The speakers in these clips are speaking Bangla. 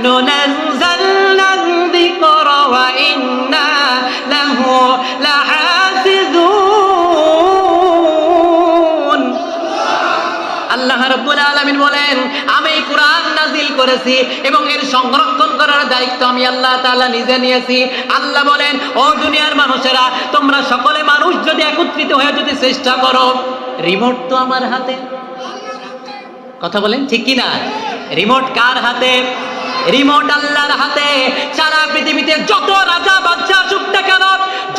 নুনাজ্জালনা যিকরা ওয়া ইন্না লাহু লাহাফিজুন। আল্লাহ রাব্বুল আলামিন বলেন, আমি কোরআন নাজিল করেছি এবং এর সংরক্ষণ করার দায়িত্ব আমি আল্লাহ তাআলা নিজে নিয়েছি। আল্লাহ বলেন, ও দুনিয়ার মানুষেরা, তোমরা সকলে মানুষ যদি একত্রিত হয়ে যদি চেষ্টা করো, রিমোট তো আমার হাতে। কথা বলেন ঠিক কি না? রিমোট কার হাতে? রিমোট আল্লাহর হাতে। সারা পৃথিবীতে যত রাজা বাদশা আসুক না কেন,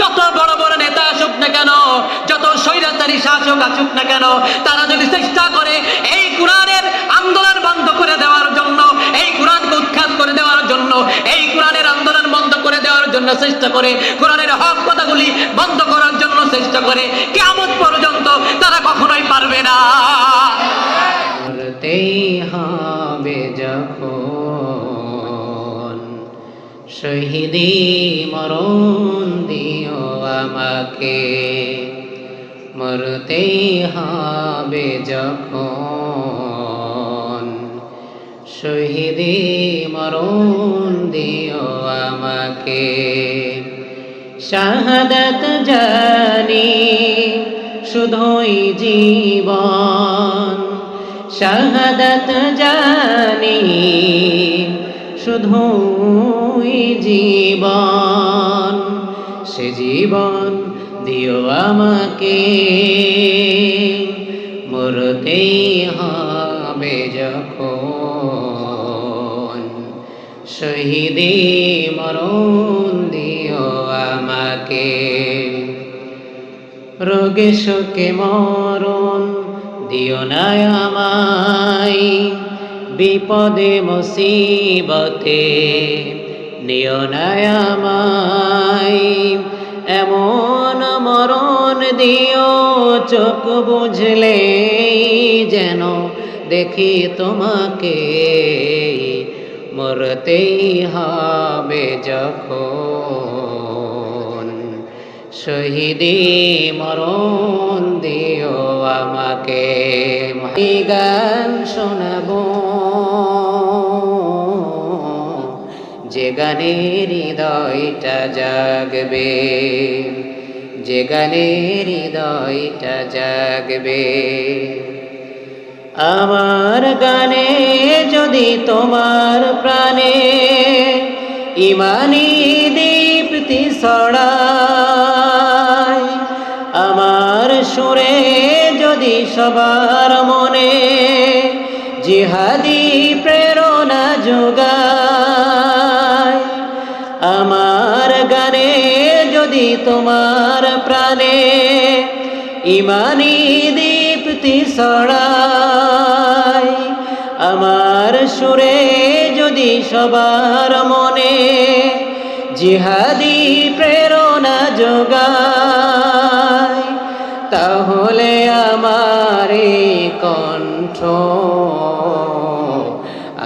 যত বড় বড় নেতা আসুক না কেন, যত স্বৈরাচারী শাসক আসুক না কেন, তারা যদি চেষ্টা করে এই কোরআনের আন্দোলন বন্ধ করে দেওয়ার জন্য, এই কোরআনকে উৎখাত করে দেওয়ার জন্য, এই কোরআনের আন্দোলন বন্ধ করে দেওয়ার জন্য চেষ্টা করে, কোরআনের হক কথাগুলি বন্ধ করার জন্য চেষ্টা করে, কিয়ামত পর্যন্ত তারা কখনোই পারবে না। মরতেই হবে যখন, শহীদি মরণ দিও আমাকে। মরতেই হবে যখন, শহীদি মরণ দিও আমাকে। শাহাদাত জানি শুধুই জীবন, শাহাদাত জানি শুধুই জীবন, সে জীবন দিও আমাকে। মরতেই হবে যখন, শহীদি মরণ দিও আমাকে। রোগে শোকে মরণ দিও না আমায়, বিপদে মুসিবতে নিও না আমায়। এমন মরণ দিও চোখ বুঝলে যেন দেখি তোমাকে। মরতেই হবে যখন, শহীদি মরণ দিও আমাকে। এই গান শোনাবো যে গানে হৃদয়টা জাগবে, যে গানে হৃদয়টা জাগবে। আমার গানে যদি তোমার প্রাণে ইমানি দীপ্তি ছড়ায়, আমার সুরে যদি সবার মনে জিহাদি প্রেরণা যোগায়, আমার গানে যদি তোমার প্রাণে ইমানি দীপ্তি ছড়ায়, আমার সুরে যদি সবার মনে জিহাদি প্রেরণা যোগায়, তাহলে আমার এই কণ্ঠ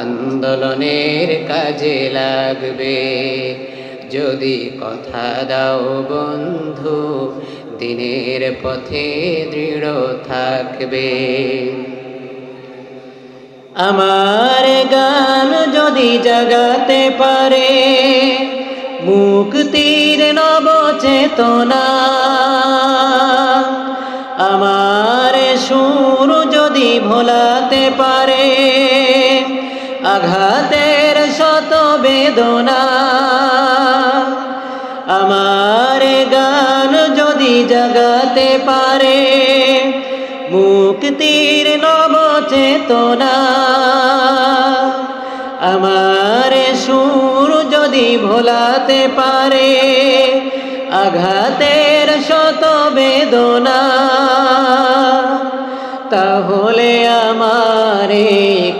আন্দোলনের কাজে লাগবে। যদি কথা দাও বন্ধু, দিনের পথে দৃঢ় থাকবে। আমার গান যদি জাগাতে পারে মুক্তির নব চেতনা, আমার সুর যদি ভোলাতে পারে আঘাতের শত বেদনা, আমার গান যদি জাগাতে পারে মুক্তির নব চেতনা, আমার সুর যদি ভোলাতে পারে আঘাতের শত বেদনা, তাহলে আমার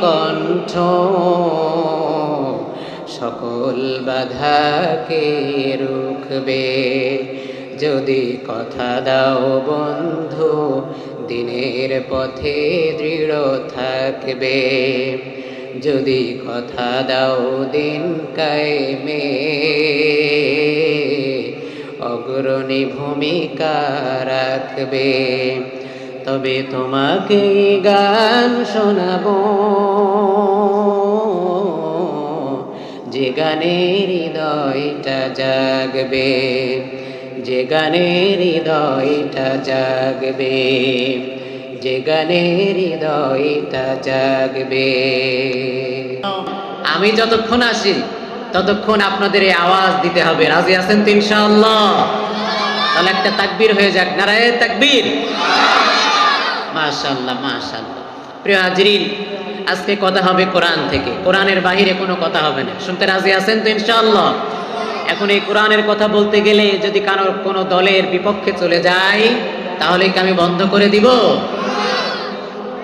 কণ্ঠ সকল বাধাকে রুখবে। যদি কথা দাও বন্ধু, দিনের পথে দৃঢ় থাকবে। যদি কথা দাও দিন কায়েমে অগ্রণী ভূমিকা রাখবে, তবে তোমাকে গান শোনাবো যে গানে হৃদয়টা জাগবে, যে গানে হৃদয়টা জাগবে, যে গানে হৃদয়টা জাগবে। আমি যতক্ষণ আসি ততক্ষণ আপনাদের এই আওয়াজ দিতে হবে। রাজি আছেন তো ইনশাআল্লাহ? তাহলে একটা তাকবীর হয়ে যাক, নারায়ে তাকবীর। মাশাআল্লাহ মাশাআল্লাহ। প্রিয় হাজিরিন, আজকে কথা হবে কোরআন থেকে, কোরআনের বাহিরে কোনো কথা হবে না। শুনতে রাজি আছেন তো ইনশাআল্লাহ? এখন এই কোরআনের কথা বলতে গেলে যদি কোনো দলের বিপক্ষে চলে যায় তাহলে কি আমি বন্ধ করে দিব?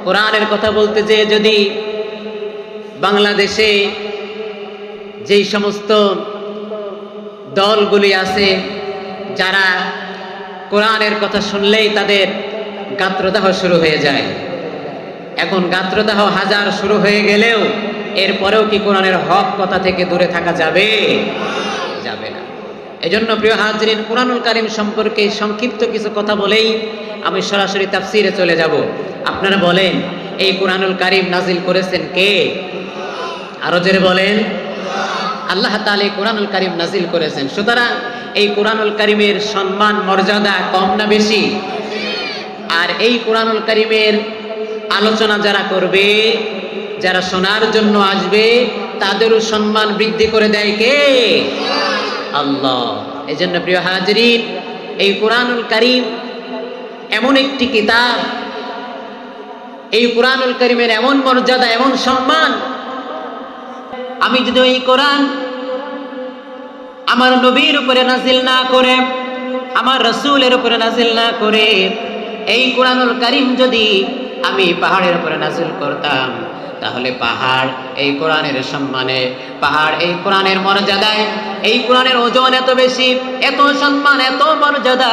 কোরআনের কথা বলতে যে যদি বাংলাদেশে যেই সমস্ত দলগুলি আছে যারা কোরআনের কথা শুনলেই তাদের গাত্রদাহ শুরু হয়ে যায়, এখন গাত্রদাহ হাজার শুরু হয়ে গেলেও এরপরেও কি কোরআনের হক কথা থেকে দূরে থাকা যাবে? যাবে না। এজন্য প্রিয় হাজিরিন, কোরআনুল কারীম সম্পর্কে সংক্ষিপ্ত কিছু কথা বলেই আমি সরাসরি তাফসিরে চলে যাব। আপনারা বলেন, এই কোরআনুল কারীম নাজিল করেছেন কে? আরো জোরে বলেন। আল্লাহ তাআলা এই কোরআনুল কারীম নাজিল করেছেন। সুতরাং এই কোরআনুল কারীমের সম্মান মর্যাদা কম না বেশি? আর এই কোরআনুল কারীমের আলোচনা যারা করবে, যারা শোনার জন্য আসবে, তাদেরও সম্মান বৃদ্ধি করে দেয় কে? আল্লাহ। এজন্য প্রিয় হাজিরিন, এই কোরআনুল কারীম এমন একটি কিতাব, এই কোরআনুল কারীমের এমন মর্যাদা, এমন সম্মান, আমি যদি এই কোরআন আমার নবীর উপরে নাজিল না করে, আমার রাসূলের উপরে নাজিল না করে, এই কোরআনুল কারীম যদি আমি পাহাড়ের উপরে নাজিল করতাম, তাহলে পাহাড় এই কোরআনের সম্মানে, পাহাড় এই কোরআনের মর্যাদায়, এই কোরআনের ওজন এত বেশি, এত সম্মান, এত মর্যাদা,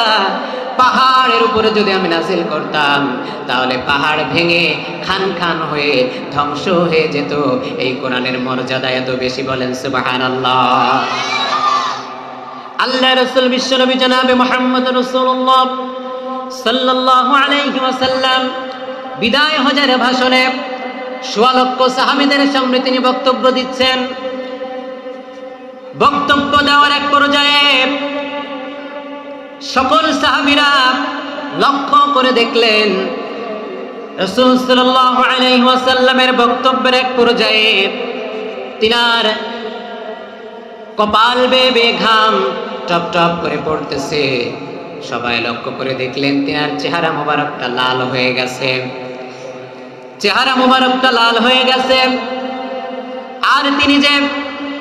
পাহাড়ের উপরে যদি আমি নাজিল করতাম তাহলে পাহাড় ভেঙে খান খান হয়ে ধ্বংস হয়ে যেত। এই কোরআনের মর্যাদা এত বেশি। বলেন সুবহানাল্লাহ। আল্লাহ রাসূল বিশ্বনবী জনাবে মুহাম্মদ রাসূলুল্লাহ সাল্লাল্লাহু আলাইহি ওয়াসাল্লাম বিদায় হজের ভাষণে ১৬ লক্ষ সাহাবীদের সামনে তিনি বক্তব্য দিচ্ছেন। বক্তব্য দেওয়ার এক পর্যায়ে সকল সাহাবীরা লক্ষ্য করে দেখলেন রাসূল সাল্লাল্লাহু আলাইহি ওয়াসাল্লামের বক্তব্যের এক পর্যায়ে তিনার কপাল বেয়ে বেয়ে ঘাম টপ টপ করে পড়তেছে। সবাই লক্ষ্য করে দেখলেন তিনার চেহারা মোবারকটা লাল হয়ে গেছে, চেহারা মোবারকটা লাল হয়ে গেছে। আর তিনি যে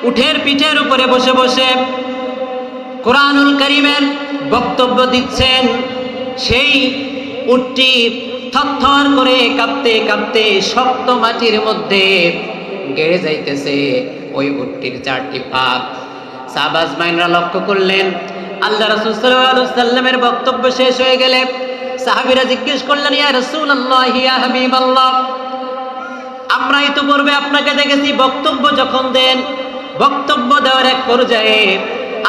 উটের পিঠের উপরে বসে বসে কোরআনুল কারীমের বক্তব্য দিচ্ছেন, সেই উটটি থরথর করে কাঁপতে কাঁপতে শক্ত মাটির মধ্যে গেড়ে যাইতেছে। ওই উটটির 4টি পা। সাহাবা আজমাইনরা লক্ষ্য করলেন। আল্লাহ রাসূল সাল্লাল্লাহু আলাইহি ওয়াসাল্লামের বক্তব্য শেষ হয়ে গেলে সাহাবীরা জিজ্ঞেস করলেন, ইয়া রাসূলুল্লাহ, ইয়া হাবিবাল্লাহ, আমরা ইতিপূর্বে আপনাকে দেখেছি বক্তব্য যখন দেন, বক্তব্য দেওয়ার এক পর্যায়ে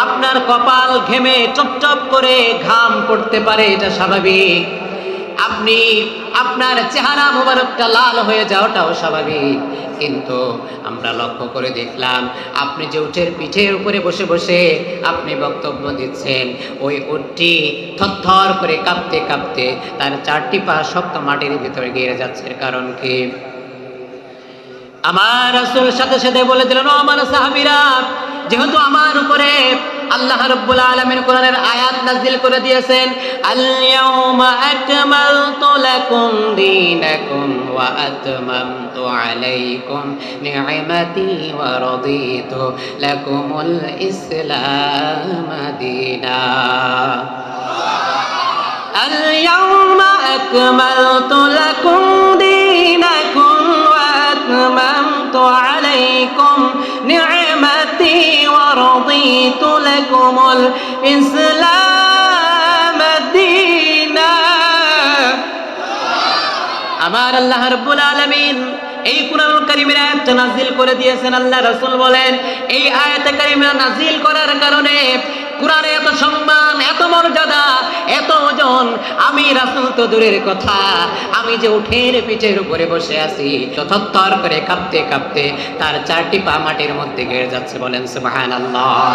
আপনার কপাল ঘেমে টপটপ করে ঘাম পড়তে পারে, এটা স্বাভাবিক। আপনি আপনার চেহারা মোবারকটা লাল হয়ে যাওয়াটাও স্বাভাবিক। কিন্তু আমরা লক্ষ্য করে দেখলাম আপনি যে উটের পিঠের উপরে বসে বসে আপনি বক্তব্য দিচ্ছেন, ওই উটটি থরথর করে কাঁপতে কাঁপতে তার 4টি পা শক্ত মাটির ভিতরে গিয়ে যাচ্ছে। কারণ কি? আমার রাসূল সাথে সাথে বলে দিলেন, ও আমার সাহাবীরা, যেহেতু আমার উপরে আল্লাহ রাব্বুল আলামিন কোরআনের আয়াত নাযিল করে দিয়েছেন, আল ইয়াউমা আকমালতু লাকুম দীনাকুম ওয়া আতমামতু আলাইকুম নি'মাতি ওয়া রাদিতু লাকুমুল ইসলাম দীনা। আল ইয়াউমা আকমালতু লাকুম দীনাকুম ওয়া আতমামতু আলাইকুম নি'মাতি ওয়া রাদিতু লাকুমুল ইসলাম দীনা। আমার আল্লাহ রাব্বুল আলামিন এই কোরআনুল কারীমের আয়াতটা নাযিল করে দিয়েছেন। আল্লাহ রাসূল বলেন, এই আয়াতে কারীমা নাযিল করার কারণে কোরআনে এত সম্মান, এত মর্যাদা, এত ওজন, আমি রাসূল তো দূরের কথা, আমি যে উঠের পিঠের উপরে বসে আছি, থরথর করে কাঁপতে কাঁপতে তার 4টি পা মাটির মধ্যে গেড়ে যাচ্ছে। বলেন সুবহানাল্লাহ।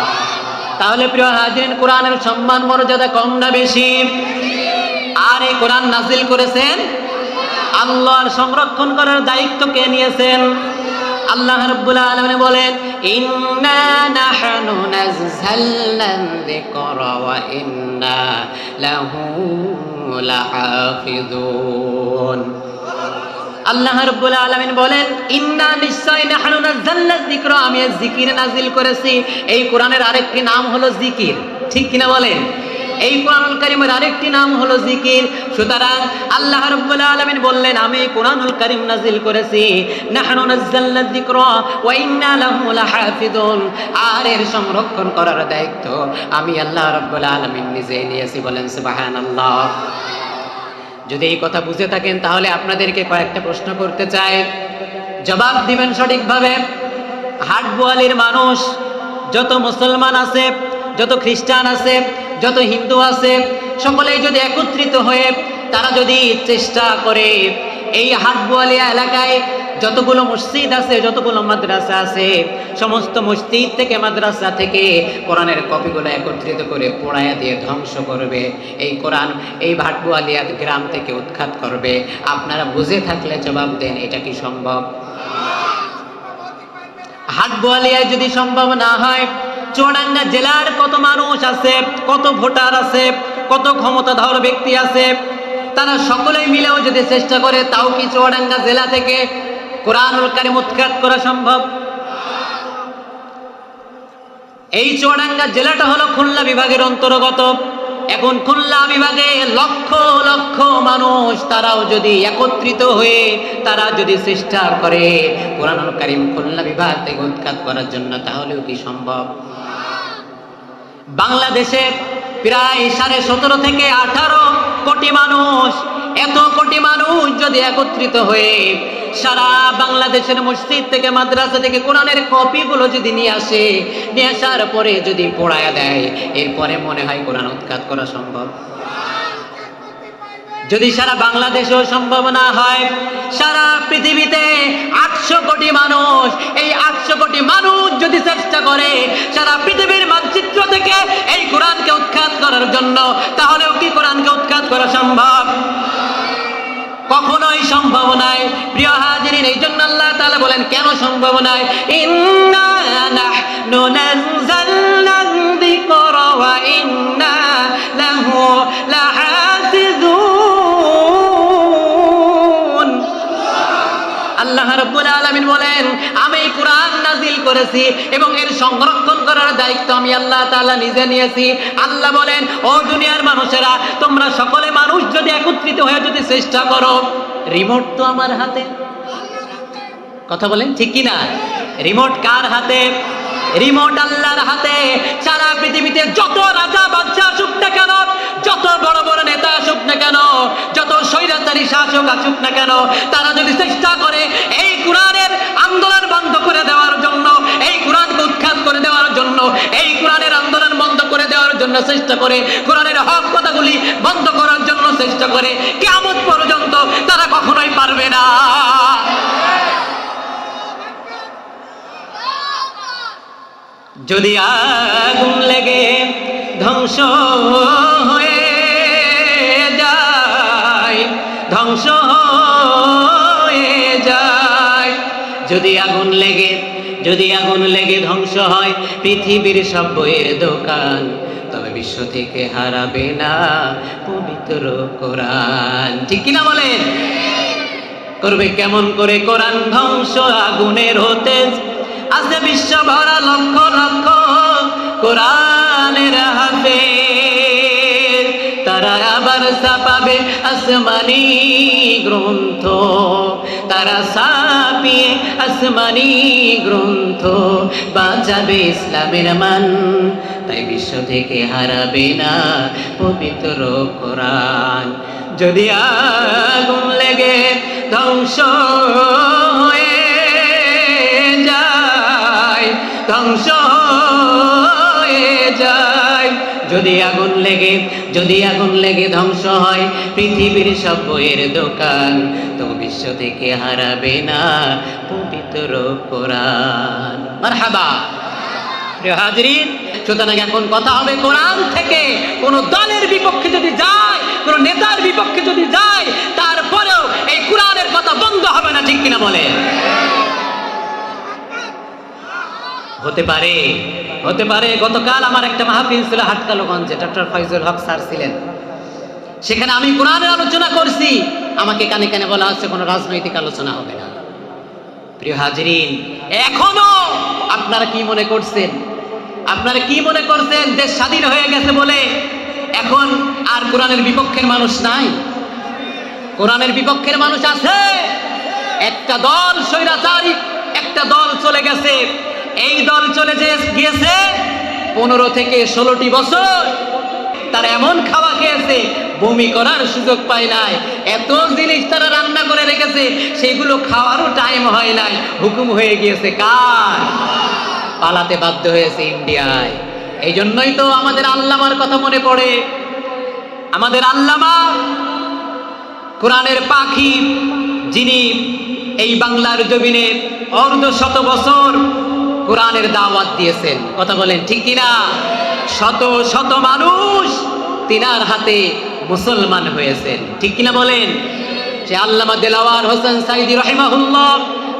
তাহলে প্রিয় হাজিরিন, কোরআনের সম্মান মর্যাদা কম না বেশি? আর এই কোরআন নাজিল করেছেন আল্লাহর, সংরক্ষণ করার দায়িত্ব কে নিয়েছেন? আল্লাহ রাব্বুল আলামিন বলেন, ইন্না নাহনু নাযালনা যিকরা ওয়া ইন্না লাহু লাহাফিজুন। আল্লাহ রাব্বুল আলামিন বলেন, ইন্না নিশ্চয় নাহনু নাযালনা যিকরা, আমি জিকির নাজিল করেছি। এই কোরআনের আরেকটি নাম হলো জিকির, ঠিক কিনা বলেন? এই কোরআনুল কারীমের আরেকটি নাম হলো জিকির। সুতরাং আল্লাহ রাব্বুল আলামিন বললেন, আমি কোরআনুল কারীম নাজিল করেছি, নাহনু নাযালনা যিকরা ওয়া ইন্না লাহু লাহাফিজুন, আর এর সংরক্ষণ করার দায়িত্ব আমি আল্লাহ রাব্বুল আলামিন নিজে নিয়েছি। বলেন সুবহানাল্লাহ। যদি এই কথা বুঝে থাকেন তাহলে আপনাদেরকে কয়েকটা প্রশ্ন করতে চাই, জবাব দিবেন সঠিকভাবে। হাটবোয়ালির মানুষ, যত মুসলমান আছে, যত খ্রিস্টান আছে, যত হিন্দু আছে, সকলেই যদি একত্রিত হয়ে তারা যদি চেষ্টা করে এই হাটবোয়ালিয়া এলাকায় যতগুলো মসজিদ আছে, যতগুলো মাদ্রাসা আছে, সমস্ত মসজিদ থেকে মাদ্রাসা থেকে কোরআনের কপিগুলো একত্রিত করে পোড়ায়া দিয়ে ধ্বংস করবে, এই কোরআন এই হাটবোয়ালিয়া গ্রাম থেকে উৎখাত করবে, আপনারা বুঝে থাকলে জবাব দেন, এটা কি সম্ভব? হাটবোয়ালিয়ায় যদি সম্ভব না হয়, চুয়াডাঙ্গা জেলার কত মানুষ আছে, কত ভোটার আছে, কত ক্ষমতাধর ব্যক্তি আছে, তারা সকলেই মিলেও যদি চেষ্টা করে, তাও কি চুয়াডাঙ্গা জেলা থেকে কোরআনুল কারীম উৎখাত করা সম্ভব? এই চুয়াডাঙ্গা জেলাটা হলো খুলনা বিভাগের অন্তর্গত। এখন খুলনা বিভাগে লক্ষ লক্ষ মানুষ, তারাও যদি একত্রিত হয়ে তারা যদি চেষ্টা করে কোরআনুল কারীম খুলনা বিভাগ থেকে উৎখাত করার জন্য, তাহলেও কি সম্ভব? বাংলাদেশে প্রায় 17.5 থেকে 18 কোটি মানুষ, এত কোটি মানুষ যদি একত্রিত হয়ে সারা বাংলাদেশের মসজিদ থেকে মাদ্রাসা থেকে কোরআনের কপিগুলো যদি নিয়ে আসে, নিয়ে আসার পরে যদি পোড়ায়া দেয়, এরপরে মনে হয় কোরআন উৎখাত করা সম্ভব? যদি সারা বাংলাদেশেও সম্ভব না হয়, সারা পৃথিবীতে 800 কোটি মানুষ, এই 800 কোটি মানুষ যদি চেষ্টা করে সারা পৃথিবীর মানচিত্র থেকে এই কোরআনকে উৎখাত করার জন্য, তাহলেও কি কোরআনকে উৎখাত করা সম্ভব? কখনোই সম্ভব নয়। প্রিয় হাজিরিন, এই জন্য আল্লাহ তাআলা বলেন, কেন সম্ভব নয়? ইন্না নাহনু নাযালনা যিকরা ওয়া ইন্না লাহু লাহাফিজুন। আল্লাহ রাব্বুল আলামিন বলেন, আমি কোরআন নাজিল করেছি এবং এর সংরক্ষণ করার দায়িত্ব আমি আল্লাহ তাআলা নিজে নিয়েছি। আল্লাহ বলেন, ও দুনিয়ার মানুষেরা, তোমরা সকলে মানুষ যদি একত্রিত হয়ে যদি চেষ্টা করো, রিমোট তো আমার হাতে। কথা বলেন ঠিক কি না? রিমোট কার হাতে? রিমোট আল্লাহর হাতে। সারা পৃথিবীতে যত রাজা বাদশা আসুক না কেন, যত বড় বড় নেতা আসুক না কেন, যত স্বৈরাচারী শাসক আসুক না কেন, তারা যদি চেষ্টা করে এই কোরআনের আন্দোলন বন্ধ করে দেওয়ার জন্য, এই কোরআনকে উৎখাত করে দেওয়ার জন্য, এই কোরআনের আন্দোলন বন্ধ করে দেওয়ার জন্য চেষ্টা করে, কোরআনের হক কথাগুলি বন্ধ করার জন্য চেষ্টা করে, কিয়ামত পর্যন্ত তারা কখনোই পারবে না। যদি আগুন লেগে ধ্বংস হয়ে যায়, ধ্বংস হয়ে যায়, যদি আগুন লেগে ধ্বংস হয় পৃথিবীর সব বইয়ের দোকান, তবে বিশ্ব থেকে হারাবে না পবিত্র কোরআন। ঠিক কিনা বলেন? করবে কেমন করে কোরআন ধ্বংস? আগুনের হতে আছে বিশ্ব ভরা লক্ষ লক্ষ কোরআনের হাফেজ, তারা আবার ছাপাবে আসমানি গ্রন্থ, তারা ছাপিয়ে আসমানি গ্রন্থ বাঁচাবে ইসলামের মান, তাই বিশ্ব থেকে হারাবে না পবিত্র কোরআন। যদি আগুন লেগে ধ্বংস হয়ে ধ্বংস হয়ে যায়, যদি আগুন লেগে ধ্বংস হয় পৃথিবীর সব বইয়ের দোকান, তো বিশ্ব থেকে হারাবে না পবিত্র কোরআন। মারহাবা। প্রিয় হাজরিন, সুতরাং এখন কথা হবে কোরআন থেকে কোন দলের বিপক্ষে যদি যায়, কোন নেতার বিপক্ষে যদি যায়, তারপরেও এই কোরআনের কথা বন্ধ হবে না, ঠিক কিনা বলেন? হতে পারে গতকাল আমার একটা মাহফিল ছিল হাটকালগঞ্জে, ডক্টর ফয়জুল হক স্যার ছিলেন, সেখানে আমি কোরআনের আলোচনা করছি, আমাকে কানে কানে বলা হচ্ছে কোনো রাজনৈতিক আলোচনা হবে না। প্রিয় হাজরিন, এখনো আপনারা কি মনে করছেন দেশ স্বাধীন হয়ে গেছে বলে এখন আর কোরআনের বিপক্ষের মানুষ নাই? কোরআনের বিপক্ষের মানুষ আছে। একটা দল স্বৈরাচারী, একটা দল চলে গেছে, এই দল চলে গিয়েছে 15 থেকে 16টি বছর, তারা এমন খাওয়া খেয়েছে বমি করার সুযোগ পায় নাই, এত জিনিস তারা রান্না করে রেখেছে সেগুলো খাওয়ারও টাইম হয় নাই, হুকুম হয়ে গিয়েছে কার? পালাতে বাধ্য হয়েছে ইন্ডিয়ায়। এই জন্যই তো আমাদের আল্লামার কথা মনে পড়ে। আমাদের আল্লামা কোরআনের পাখি, যিনি এই বাংলার জমিনে অর্ধশত বছর কোরআনের দাওয়াত দিয়েছেন, কথা বলেন ঠিক কিনা? শত শত মানুষ তিনার হাতে মুসলমান হয়েছেন, ঠিক কিনা বলেন? সে আল্লামা দেলাওয়ার হোসেন সাইদি রাহিমাহুল্লাহ,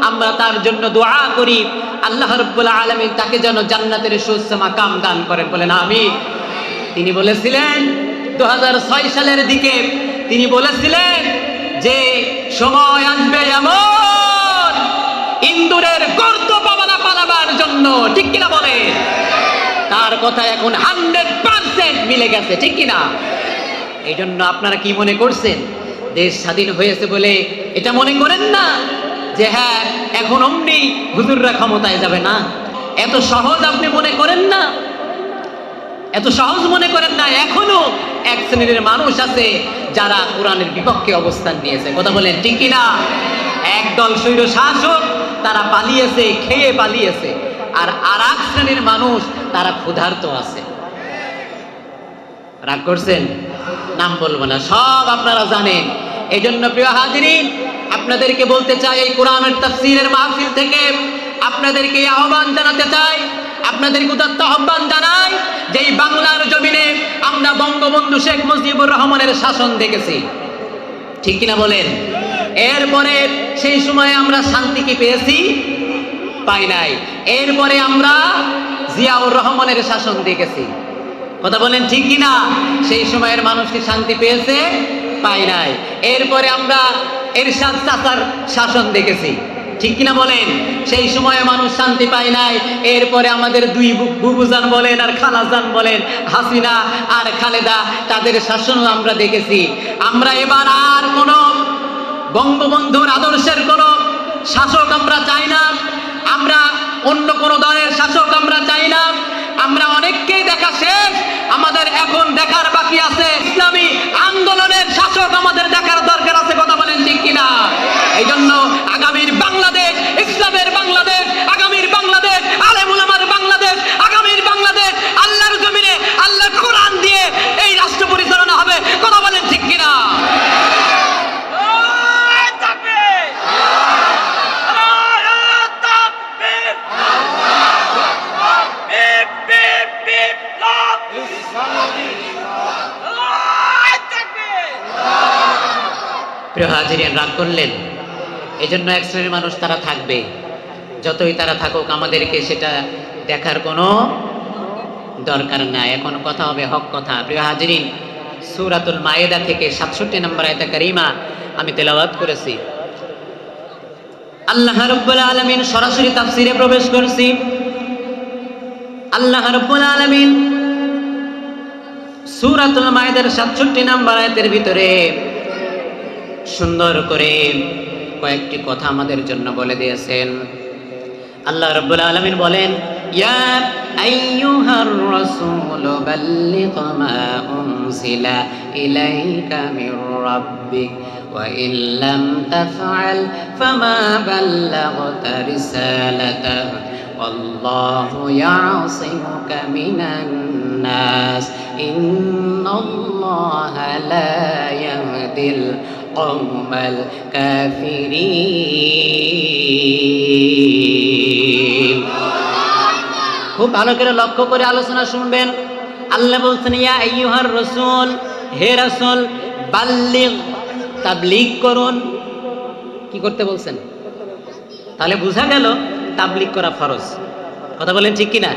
আমরা তার জন্য দোয়া করি, আল্লাহ রাব্বুল আলামিন তাকে যেন জান্নাতের সুউচ্চ মাকাম দান করেন, বলেন আমিন। তিনি বলেছিলেন 2006 সালের দিকে, তিনি বলেছিলেন যে সময় আসবে এমন ইন্দুরের গর্ত পালাবার জন্য, ঠিক কিনা বলে? তার কথা এখন 100% মিলে গেছে, ঠিক কিনা? এই জন্য আপনারা কি মনে করছেন দেশ স্বাধীন হয়েছে বলে এটা মনে করেন না যে হ্যাঁ এখন অমনি হুজুররা ক্ষমতায় যাবে না, এত সহজ আপনি মনে করেন না, এত সহজ মনে করেন না। এখনো এক শ্রেণীর মানুষ আছে যারা কোরআনের বিপক্ষে অবস্থান নিয়েছে, কথা বলেন ঠিক কিনা? একদল স্বৈর শাসক, তারা পালিয়েছে, খেয়ে পালিয়েছে, আর আরেক শ্রেণীর মানুষ তারা ক্ষুধার্ত আছে। রাগ করছেন? নাম বলবো না, সব আপনারা জানেন। এই জন্য প্রিয় হাজিরিন, আপনাদেরকে বলতে চাই, এই কোরআনের তাফসীরের মাহফিল থেকে আপনাদেরকে আহ্বান জানাতে চাই, আপনাদেরকে উদাত্ত আহ্বান জানাই যে এই বাংলার জমিনে আমরা বঙ্গবন্ধু শেখ মুজিবুর রহমানের শাসন দেখেছি, ঠিক কিনা বলেন? এরপরে সেই সময়ে আমরা শান্তি কি পেয়েছি? পাই নাই। এরপরে আমরা জিয়াউর রহমানের শাসন দেখেছি, কথা বলেন ঠিক কিনা? সেই সময়ের মানুষ কি শান্তি পেয়েছে? পাই নাই। এরপরে আমরা এরশাদ চাচার শাসন দেখেছি, ঠিক কিনা বলেন? সেই সময়ে মানুষ শান্তি পায় নাই। এরপরে আমাদের দুই বুবুজান বলেন আর খালাজান বলেন, হাসিনা আর খালেদা, তাদের শাসনও আমরা দেখেছি। আমরা এবার আর কোন বঙ্গবন্ধুর আদর্শের কোন শাসক আমরা চাই না, আমরা অন্য কোন দলের শাসক আমরা চাই না। আমরা অনেককেই দেখা শেষ, আমাদের এখন দেখার বাকি আছে ইসলামী আন্দোলনের শাসক আমাদের দেখার দরকার আছে, কথা বলেন ঠিক কিনা? এই জন্য আগামীর বাংলাদেশ ইসলামের বাংলাদেশ, আগামীর বাংলাদেশ আলেম উলামার বাংলাদেশ, আগামীর বাংলাদেশ আল্লাহর জমিনে আল্লাহর কোরআন দিয়ে এই রাষ্ট্র পরিচালনা হবে, কথা বলেন ঠিক কিনা? প্রিয় হাজিরিন, রাগ করলেন? এই জন্য এক শ্রেণীর মানুষ তারা থাকবে, যতই তারা থাকুক আমাদেরকে সেটা দেখার কোনো দরকার নাই। এখন কথা হবে হক কথা। প্রিয় হাজিরিন, সূরাতুল মায়েদা থেকে 67 নম্বর আয়াতে কারিমা আমি তেলাওয়াত করেছি। আল্লাহ রাব্বুল আলামিন সরাসরি তাফসীরে প্রবেশ করছি। আল্লাহ রাব্বুল আলামিন সূরাতুল মায়েদার 67 নম্বর আয়াতের ভিতরে সুন্দর করে কয়েকটি কথা আমাদের জন্য বলে দিয়েছেন। আল্লাহ রাব্বুল আলামিন বলেন, ইয়া আইয়ুহার রাসূল বাল্লিগ মা উনজিলা ইলাইকা মির রাব্বিক ওয়া ইল্লাম তাফআল ফামা বাল্লাগতা রিসালাতাহু আল্লাহু ইয়াসিমুকা মিনান الناس إن الله لا يهدي القوم الكافرين খুব ভালো করে লক্ষ্য করে আলোচনা শুনবেন। আল্লাহ বলছেন ইয়া আইয়ুহার রাসূল, হে রাসূল, বাল্লিগ, তাবলীগ করুন। কি করতে বলছেন? তাহলে বোঝা গেল তাবলীগ করা ফরজ। কথা বলেন ঠিক কিনা?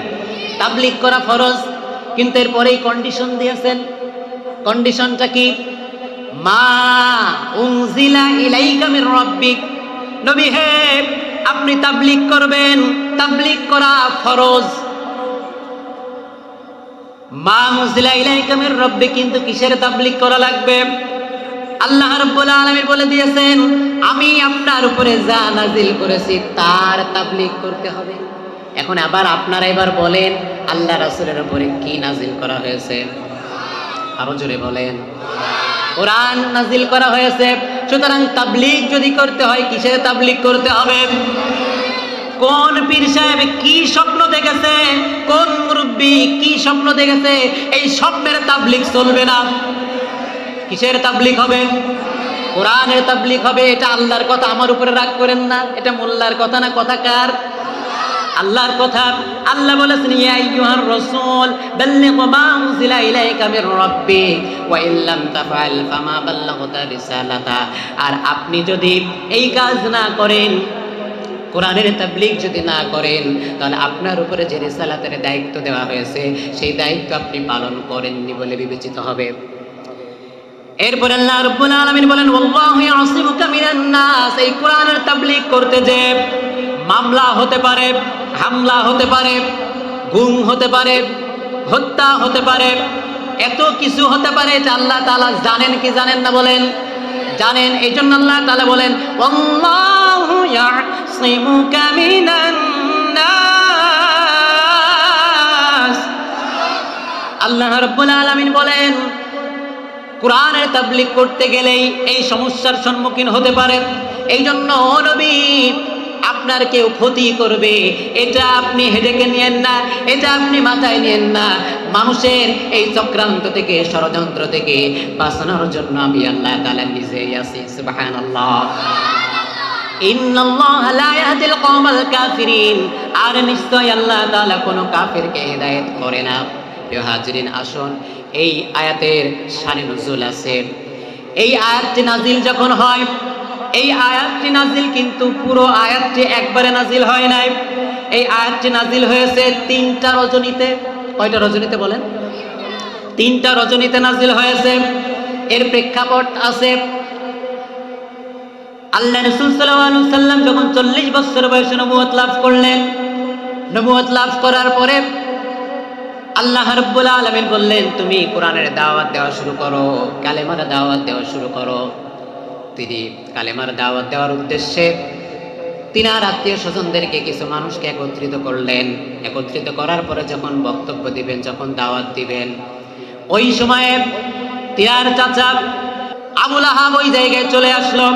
তাবলীগ করা ফরজ, কিন্তু এরপরেই কন্ডিশন দিয়েছেন। কন্ডিশনটা কি? মা উনজিলা ইলাইকা মির রাব্বিক, নবী হে আপনি তাবলীগ করবেন, তাবলীগ করা ফরজ। মা উনজিলা ইলাইকা মির রাব্বিক, কিন্তু কিসের তাবলীগ করা লাগবে? আল্লাহ রাব্বুল আলামিন বলে দিয়েছেন আমি আপনার উপরে যা নাজিল করেছি তার তাবলীগ করতে হবে। এখন আবার আপনারা এবার বলেন আল্লাহ রাসূলের উপরে কি নাজিল করা হয়েছে? আরো জোরে বলেন। কোরআন নাজিল করা হয়েছে। সুতরাং তাবলীগ যদি করতে হয় কিসের তাবলীগ করতে হবে? কোন পীর সাহেব কি স্বপ্ন দেখেছে, কোন মুরব্বী কি স্বপ্ন দেখেছে, এই স্বপ্নের তাবলীগ চলবে না। কিসের তাবলীগ হবে? কোরআনের তাবলীগ হবে। এটা আল্লাহর কথা, আমার উপরে রাগ করেন না। এটা মোল্লার কথা না, কথা কার? আল্লাহর কথা। আল্লাহ বলেছেন ইয়া আইয়ুহার রাসূল বাল্লিগ মা উনজিলা ইলাইকা মির রাব্বিক ওয়া ইল্লাম তাফআল ফামা বাল্লাগতা রিসালাতা। আর আপনি যদি এই কাজ না করেন, কোরআনের তাবলীগ যদি না করেন, তাহলে আপনার উপরে যে রিসালাতের দায়িত্ব দেওয়া হয়েছে সেই দায়িত্ব আপনি পালন করেননি বলে বিবেচিত হবে। এরপর আল্লাহ রাব্বুল আলামিন বলেন ওয়াল্লাহু ইয়াসিমুকা মিনান নাস। এই কোরআনের তাবলীগ করতে যে মামলা হতে পারে, হামলা হতে পারে, গুম হতে পারে, হত্যা হতে পারে, এত কিছু হতে পারে এটা আল্লাহ তাআলা জানেন কি জানেন না? বলেন জানেন। এই জন্য আল্লাহ তাআলা বলেন ওয়াল্লাহু ইয়াসিমুকা মিনান নাস। আল্লাহ রাব্বুল আলামিন বলেন কোরআনের তাবলীগ করতে গেলেই এই সমস্যার সম্মুখীন হতে পারে। এই জন্য নবী আপনার কেউ ক্ষতি করবে এটা আপনি হেডেকে নিয়েন না, এটা আপনি মাথায় নিয়েন না। মানুষের এই চক্রান্ত থেকে, ষড়যন্ত্র থেকে বাঁচানোর জন্য আমি আল্লাহ তাআলা নিজেই আছি। সুবহানাল্লাহ। ইন্নাল্লাহা লা ইয়াহদিল কওমাল কাফিরিন। আর নিশ্চয় আল্লাহ তাআলা কোনো কাফিরকে হিদায়াত করে না। প্রিয় হাজিরিন, আসুন এই আয়াতের শানে নুজুল আছে। এই আয়াতটি নাজিল যখন হয়, এই আয়াতটি নাজিল কিন্তু পুরো আয়াতটি একবারে নাজিল হয় নাই। এই আয়াতটি নাজিল হয়েছে 3টা রজনীতে। কয়টা রজনীতে বলেন? 3টা রজনীতে নাজিল হয়েছে। এর প্রেক্ষাপট আছে আল্লাহ রাসূল সাল্লাল্লাহু আলাইহি ওয়াসাল্লাম যখন 40 বছর বয়সে নবুয়ত লাভ করলেন। নবুয়ত লাভ করার পরে আল্লাহ রাব্বুল আলামিন বললেন তুমি কোরআনের দাওয়াত দেওয়া শুরু করো, কালেমার দাওয়াত দেওয়া শুরু করো। তিনি কালেমার দাওয়াত দেওয়ার উদ্দেশ্যে তিনার আত্মীয় স্বজনদেরকে, কিছু মানুষকে একত্রিত করলেন। একত্রিত করার পরে যখন বক্তব্য দিবেন, যখন দাওয়াত দিবেন, ওই সময়ে তিনার চাচা আবু লাহাব ওই জায়গায় চলে আসলো।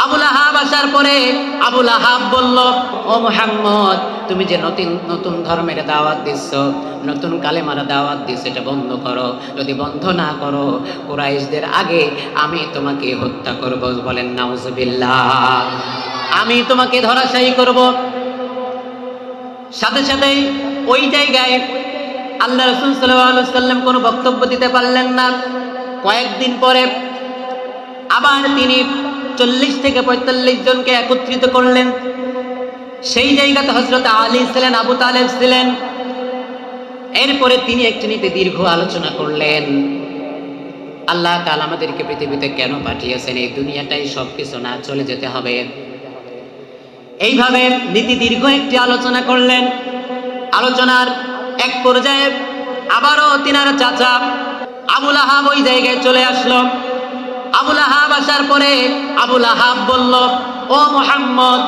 আবু লাহাব আসার পরে আবু লাহাব বলল ও মুহাম্মদ, তুমি যে নতুন ধর্মের দাওয়াত দিচ্ছ, নতুন কালেমার দাওয়াত দিচ্ছ, এটা বন্ধ করো। যদি বন্ধ না করো কুরাইশদের আগে আমি তোমাকে হত্যা করব। বলেন নাউজুবিল্লাহ। আমি তোমাকে ধরাশায়ী করব। সাথে সাথেই ওই জায়গায় আল্লাহ রাসূল সাল্লাল্লাহু আলাইহি ওয়াসাল্লাম কোনো বক্তব্য দিতে পারলেন না। কয়েকদিন পরে আবার তিনি 40 থেকে 45 জনকে একত্রিত করলেন। সেই জায়গাতে হযরত আলী ছিলেন, আবু তালেব ছিলেন। এরপরে তিনি একটি নীতি দীর্ঘ আলোচনা করলেন। আল্লাহ তাআলা আমাদেরকে পৃথিবীতে কেন পাঠিয়েছেন, এই দুনিয়াটাই সবকিছু না, চলে যেতে হবে। এইভাবে নীতি দীর্ঘ একটি আলোচনা করলেন। আলোচনার এক পর্যায়ে আবারও তিনার চাচা আবু লাহাব ওই জায়গায় চলে আসলো। আবু লাহাব আসার পরে আবু লাহাব বলল ও মুহাম্মদ,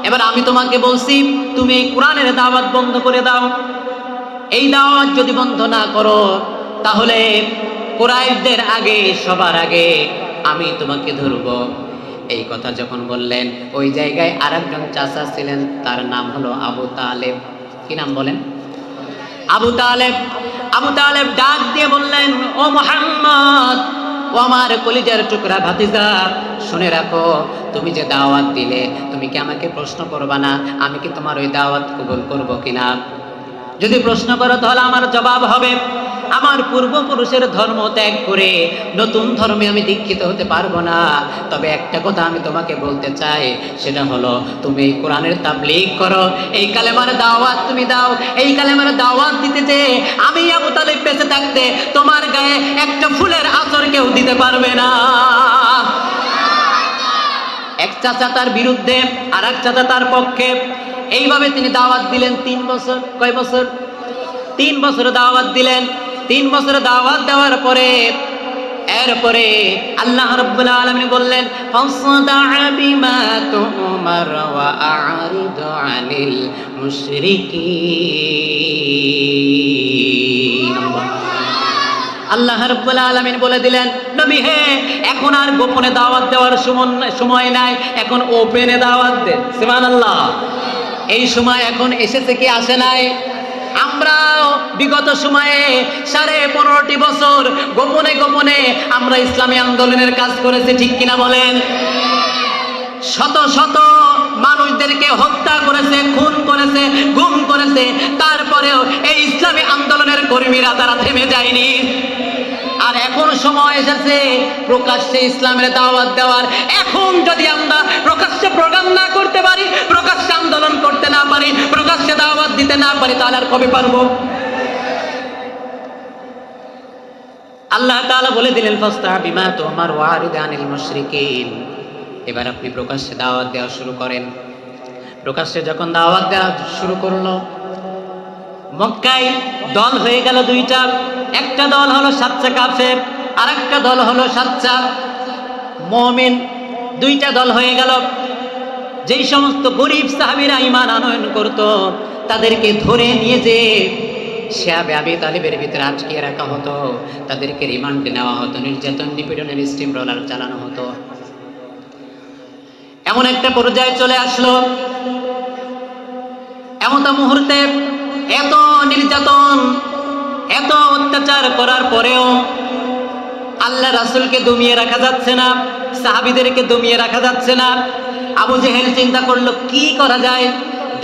এবার আমি তোমাকে বলছি তুমি এই কোরআনের দাওয়াত বন্ধ করে দাও। এই দাওয়াত যদি বন্ধ না করো তাহলে কুরাইশদের আগে, সবার আগে আমি তোমাকে ধরব। এই কথা যখন বললেন, ওই জায়গায় আরেকজন চাচা ছিলেন, তার নাম হলো আবু তালেব। কি নাম বলেন? আবু তালেব। আবু তালেব ডাক দিয়ে বললেন, ও মুহাম্মদ, ও আমার কলিজার টুকরা ভাতিজা, শুনে রাখো, তুমি যে দাওয়াত দিলে, তুমি কি আমাকে প্রশ্ন করবা না আমি কি তোমার ওই দাওয়াত কবুল করব কিনা? যদি প্রশ্ন করো তাহলে আমার জবাব হবে, আমার পূর্বপুরুষের ধর্ম ত্যাগ করে নতুন ধর্মে আমি দীক্ষিত হতে পারবো না। তবে একটা কথা আমি তোমাকে বলতে চাই, সেটা হলো তুমি এই কোরআনের তাবলীগ করো, এই কালেমার দাওয়াত তুমি দাও। এই কালেমার দাওয়াত দিতে যে আমি আবু তালেব বেঁচে থাকতে তোমার গায়ে একটা ফুলের আঁচড় কেউ দিতে পারবে না। এক চাচা তার বিরুদ্ধে, আর এক চাচা তার পক্ষে। এইভাবে তিনি দাওয়াত দিলেন 3 বছর। কয় বছর? 3 বছর দাওয়াত দিলেন। 3 বছর দাওয়াত দেওয়ার পরে এরপরে আল্লাহ রাব্বুল আলামিন বললেন, ফাসদা বিমা তুমার ওয়া আ'রিদ আনিল মুশরিকিন। আল্লাহ রাব্বুল আলামিন বলে দিলেন, নবী হে, এখন আর গোপনে দাওয়াত দেওয়ার সময় নাই, এখন ওপেনে দাওয়াত দেন। সুবহানাল্লাহ। এই সময় এখন এসেছে কি আসে নাই? আমরা বিগত সময়ে 15.5 বছর গোপনে গোপনে আমরা ইসলামী আন্দোলনের কাজ করেছি, ঠিক কিনা বলেন? শত শত মানুষদেরকে হত্যা করেছে, খুন করেছে, গুম করেছে, তারপরেও এই ইসলামী আন্দোলনের কর্মীরা তারা থেমে যায়নি। আর এখন সময় এসেছে প্রকাশ্যে ইসলামের দাওয়াত দেওয়ার। এখন যদি আমরা প্রকাশ্যে প্রোগ্রাম না করতে পারি, প্রকাশ্যে আন্দোলন করতে না পারি, প্রকাশ্যে দাওয়াত দিতে না পারি, তাহলে আর কবে পারবো? আল্লাহ তাআলা বলে দিলেন, ফাসতা বিমা তুমার ওয়া আরিদ আনিল মুশরিকিন। এবার আপনি প্রকাশ্যে দাওয়াত দেওয়া শুরু করেন। প্রকাশ্যে যখন দাওয়াত দেওয়া শুরু করলো, মক্কায় দল হয়ে গেল 2টা। একটা দল হলো সাচ্চা কাফের, আর একটা দল হলো সাচ্চা মুমিন। 2টা দল হয়ে গেল। যেই সমস্ত গরিব সাহাবীরা ঈমান আনয়ন করত, তাদেরকে ধরে নিয়ে যে শিয়াবে আবি তালিবের ভিতরে আটকিয়ে রাখা হতো, তাদেরকে রিমান্ডে নেওয়া হতো, নির্যাতন নিপীড়নের স্টিম রোলার চালানো হতো। এমন একটা পর্যায়ে চলে আসলো, এমন মুহূর্তে এত নির্যাতন, এত অত্যাচার করার পরেও আল্লাহ রাসূলকে দমিয়ে রাখা যাচ্ছে না, সাহাবীদেরকে দমিয়ে রাখা যাচ্ছে না। আবু জেহেল চিন্তা করলো কি করা যায়।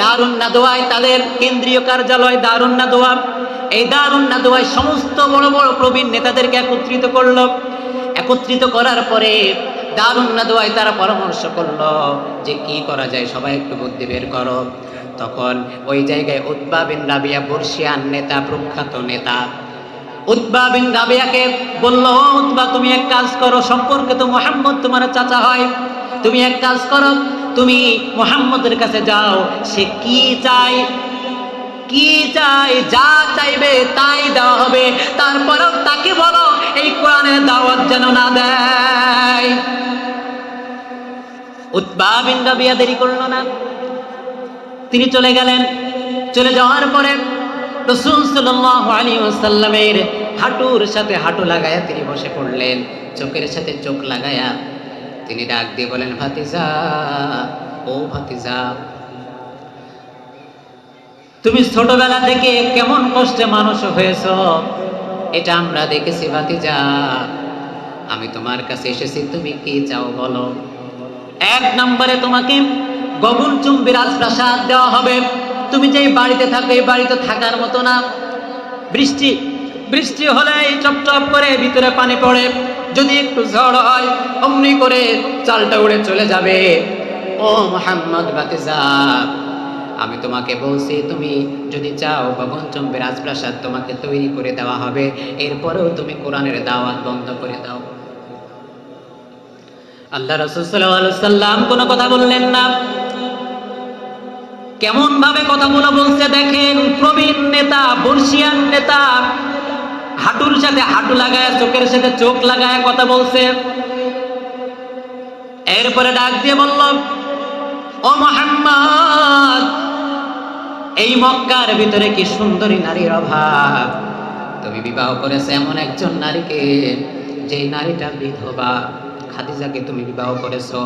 দারুন নাদওয়ায়, তাদের কেন্দ্রীয় কার্যালয় দারুন নাদওয়া, এই দারুন নাদওয়ায় সমস্ত বড় বড় প্রবীণ নেতাদেরকে একত্রিত করলো। একত্রিত করার পরে দারুন নাদওয়ায় তারা পরামর্শ করলো যে কি করা যায়, সবাই একটু বুদ্ধি বের করো। তখন ওই জায়গায় উতবা বিন রাবিয়া, বর্ষিয়ান নেতা, প্রখ্যাত নেতা, উতবা বিন রাবিয়াকে বলল, উতবা তুমি এক কাজ করো, সম্পর্কে তো মুহাম্মদ তোমার চাচা হয়, তুমি এক কাজ করো, তুমি মুহাম্মদের কাছে যাও, সে কি চাই, কি চাই, যা চাইবে তাই দেওয়া হবে, তারপরেও তাকে বলো এই কোরআনের দাওয়াত যেন না দেয়। উতবা বিন রাবিয়া দেরি করলো না, তিনি চলে গেলেন। চলে যাওয়ার পরে রাসূল সাল্লাল্লাহু আলাইহি ওয়াসাল্লামের হাঁটুর সাথে হাঁটু লাগায়া তিনি বসে পড়লেন, চোখের সাথে চোখ লাগায়া তিনি ডাক দিয়ে বলেন, ভাতিজা, ও ভাতিজা, তুমি ছোটবেলা থেকে কেমন কষ্টে মানুষ হয়েছ এটা আমরা দেখেছি ভাতিজা। আমি তোমার কাছে এসেছি, তুমি কি চাও বলো। 1 নম্বরে তোমাকে গগনচুম্বী রাজপ্রাসাদ দেওয়া হবে। তুমি যে বাড়িতে থাকো, এই বাড়িতে থাকার মতো না। বৃষ্টি হলেই চপচপ করে ভিতরে পানি পড়ে, যদি একটু ঝড় হয় অমনি করে চালটা উড়ে চলে যাবে। ও মুহাম্মদ ভাতিজা, আমি তোমাকে বলছি, তুমি যদি চাও গগনচুম্বী রাজপ্রাসাদ তোমাকে তৈরি করে দেওয়া হবে, এরপরেও তুমি কোরআনের দাওয়াত বন্ধ করে দাও। আল্লাহ রাসূল সাল্লাল্লাহু আলাইহি ওয়াসাল্লাম কোনো কথা বললেন না। কেমন ভাবে কথাগুলো বলছে দেখেন। প্রবীণ নেতা, বর্ষিয়ান নেতা, হাঁটুর সাথে হাঁটু লাগায়, চোখের সাথে চোখ লাগায় কথা বলছে। এরপরে ডাক দিয়ে বলল, ও মুহাম্মদ, এই মক্কার ভিতরে কি সুন্দরী নারীর অভাব। তুমি বিবাহ করেছো এমন একজন নারীকে, যে নারীটা বিধবা, খাদিজাকে তুমি বিবাহ করেছো।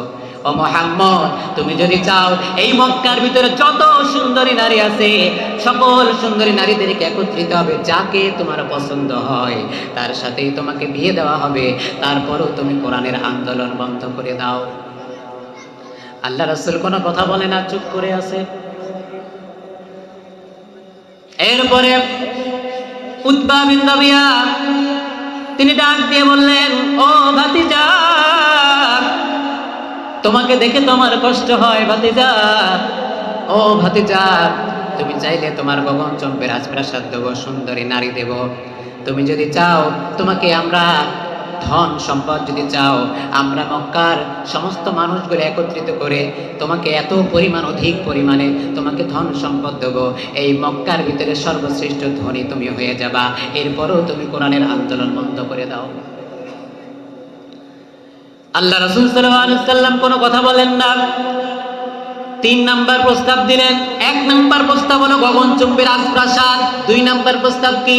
ও মুহাম্মদ, তুমি যদি চাও এই মক্কার ভিতরে যত সুন্দরী নারী আছে সকল সুন্দরী নারীদেরকে একত্রিত হবে, যাকে তোমার পছন্দ হয় তার সাথেই তোমাকে বিয়ে দেওয়া হবে, তারপরও তুমি কোরআনের আন্দোলন বন্ধ করে দাও। আল্লাহ রাসূল কোনো কথা বলে না, চুপ করে আছে। এরপরে উতবা বিন রাবিয়া তিনি ডাক দিয়ে বললেন, ও ভাতিজা, তোমাকে দেখে তো আমার কষ্ট হয় ভাতিজা। ও ভাতিজা, তুমি চাইলে তোমার গগনচম্পে রাজপ্রাসাদ দেব, সুন্দরী নারী দেব। তুমি যদি চাও, তোমাকে আমরা ধন সম্পদ যদি চাও, আমরা মক্কার সমস্ত মানুষগুলো একত্রিত করে তোমাকে এত পরিমাণ, অধিক পরিমাণে তোমাকে ধন সম্পদ দেব, এই মক্কার ভিতরে সর্বশ্রেষ্ঠ ধনী তুমি হয়ে যাবা, এরপরও তুমি কোরআনের আন্দোলন বন্ধ করে দাও। আল্লাহ রাসূল সাল্লাল্লাহু আলাইহি ওয়াসাল্লাম কোনো কথা বলেন না। 3 নাম্বার প্রস্তাব দিলেন। 1 নাম্বার প্রস্তাব হলো গগনচুম্বী রাজপ্রাসাদ। 2 নাম্বার প্রস্তাব কি?